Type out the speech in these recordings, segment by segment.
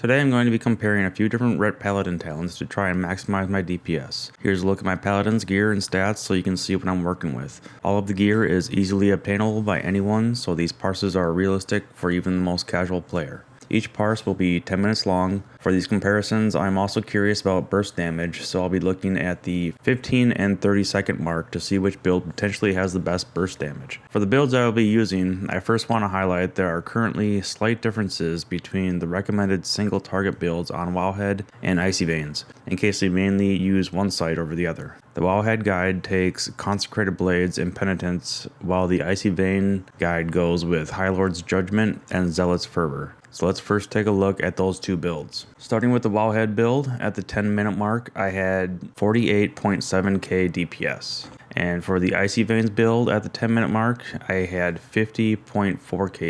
Today I'm going to be comparing a few different Ret Paladin talents to try and maximize my DPS. Here's a look at my Paladin's gear and stats so you can see what I'm working with. All of the gear is easily obtainable by anyone, so these parses are realistic for even the most casual player. Each parse will be 10 minutes long. For these comparisons, I'm also curious about burst damage, so I'll be looking at the 15 and 30 second mark to see which build potentially has the best burst damage. For the builds I will be using, I first want to highlight there are currently slight differences between the recommended single target builds on WoWhead and Icy Veins, in case they mainly use one site over the other. The WoWhead guide takes Consecrated Blades and Penitence, while the Icy Vein guide goes with High Lord's Judgment and Zealot's Fervor. So let's first take a look at those two builds. Starting with the WoWhead build, at the 10-minute mark, I had 48.7k DPS. And for the Icy Veins build, at the 10-minute mark, I had 50.4k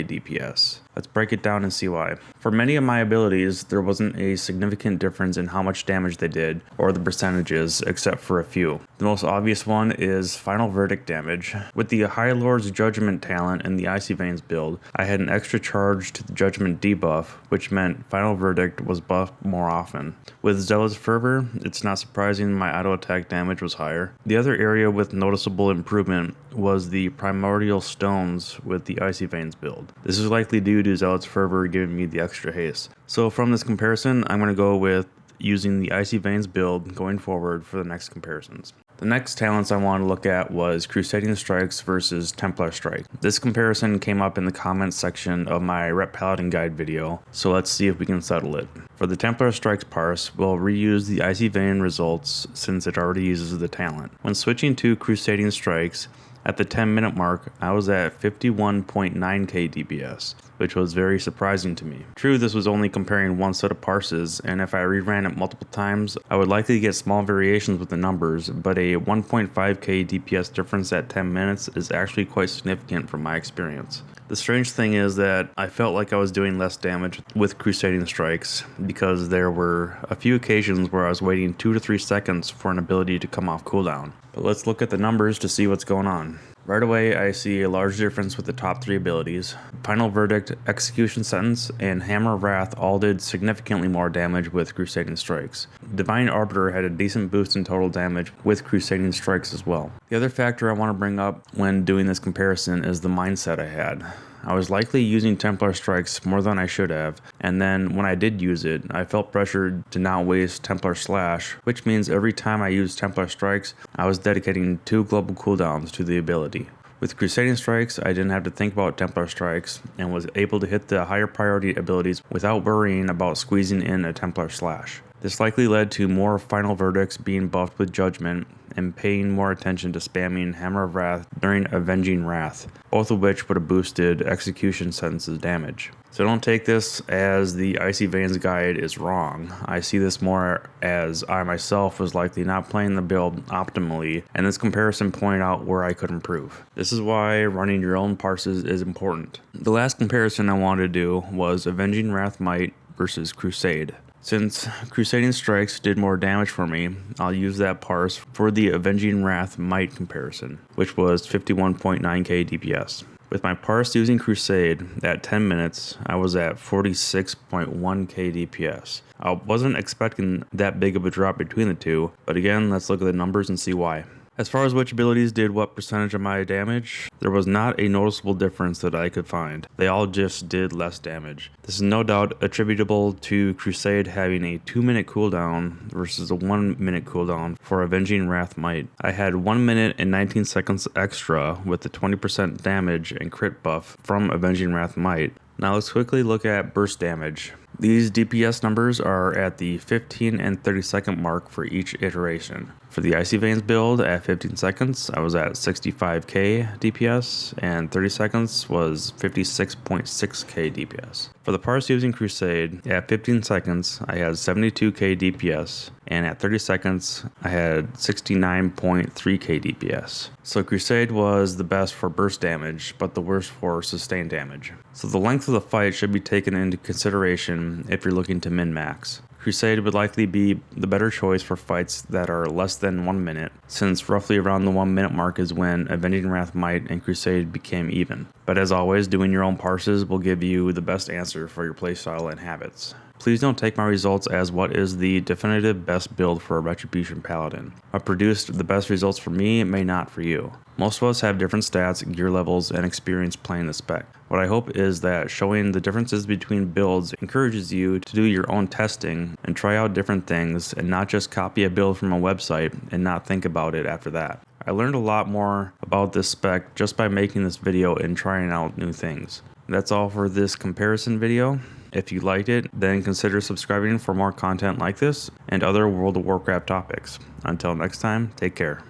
DPS. Let's break it down and see why. For many of my abilities, there wasn't a significant difference in how much damage they did, or the percentages, except for a few. The most obvious one is Final Verdict damage. With the High Lord's Judgment talent in the Icy Veins build, I had an extra charge to the Judgment debuff, which meant Final Verdict was buffed more often. With Zealot's Fervor, it's not surprising my auto attack damage was higher. The other area with noticeable improvement was the Primordial Stones with the Icy Veins build. This is likely due to Zealot's Fervor giving me the extra haste. So from this comparison, I'm going to go with using the Icy Veins build going forward for the next comparisons. The next talents I want to look at was Crusading Strikes versus Templar Strike. This comparison came up in the comments section of my Ret Paladin guide video, so let's see if we can settle it. For the Templar Strikes parse, we'll reuse the Icy Vein results since it already uses the talent. When switching to Crusading Strikes, at the 10-minute mark, I was at 51.9k DPS, which was very surprising to me. True, this was only comparing one set of parses, and if I reran it multiple times, I would likely get small variations with the numbers, but a 1.5k DPS difference at 10 minutes is actually quite significant from my experience. The strange thing is that I felt like I was doing less damage with Crusading Strikes because there were a few occasions where I was waiting 2 to 3 seconds for an ability to come off cooldown. But let's look at the numbers to see what's going on. Right away, I see a large difference with the top 3 abilities. Final Verdict, Execution Sentence, and Hammer of Wrath all did significantly more damage with Crusading Strikes. Divine Arbiter had a decent boost in total damage with Crusading Strikes as well. The other factor I want to bring up when doing this comparison is the mindset I had. I was likely using Templar Strikes more than I should have, and then when I did use it, I felt pressured to not waste Templar Slash, which means every time I used Templar Strikes, I was dedicating 2 global cooldowns to the ability. With Crusading Strikes, I didn't have to think about Templar Strikes and was able to hit the higher priority abilities without worrying about squeezing in a Templar Slash. This likely led to more Final Verdicts being buffed with Judgment and paying more attention to spamming Hammer of Wrath during Avenging Wrath, both of which would have boosted Execution Sentence's damage. So don't take this as the Icy Veins guide is wrong. I see this more as I myself was likely not playing the build optimally, and this comparison pointed out where I could improve. This is why running your own parses is important. The last comparison I wanted to do was Avenging Wrath Might versus Crusade. Since Crusading Strikes did more damage for me, I'll use that parse for the Avenging Wrath Might comparison, which was 51.9k DPS. With my parse using Crusade, at 10 minutes, I was at 46.1k DPS. I wasn't expecting that big of a drop between the two, but again, let's look at the numbers and see why. As far as which abilities did what percentage of my damage, there was not a noticeable difference that I could find. They all just did less damage. This is no doubt attributable to Crusade having a 2-minute cooldown versus a 1-minute cooldown for Avenging Wrath Might. I had 1 minute and 19 seconds extra with the 20% damage and crit buff from Avenging Wrath Might. Now let's quickly look at burst damage. These DPS numbers are at the 15 and 30 second mark for each iteration. For the Icy Veins build, at 15 seconds, I was at 65k DPS, and 30 seconds was 56.6k DPS. For the parse using Crusade, at 15 seconds, I had 72k DPS, and at 30 seconds, I had 69.3k DPS. So Crusade was the best for burst damage, but the worst for sustained damage. So the length of the fight should be taken into consideration if you're looking to min-max. Crusade would likely be the better choice for fights that are less than 1 minute, since roughly around the 1 minute mark is when Avenging Wrath Might and Crusade became even. But as always, doing your own parses will give you the best answer for your playstyle and habits. Please don't take my results as what is the definitive best build for a Retribution Paladin. What produced the best results for me may not for you. Most of us have different stats, gear levels, and experience playing the spec. What I hope is that showing the differences between builds encourages you to do your own testing and try out different things and not just copy a build from a website and not think about it after that. I learned a lot more about this spec just by making this video and trying out new things. That's all for this comparison video. If you liked it, then consider subscribing for more content like this and other World of Warcraft topics. Until next time, take care.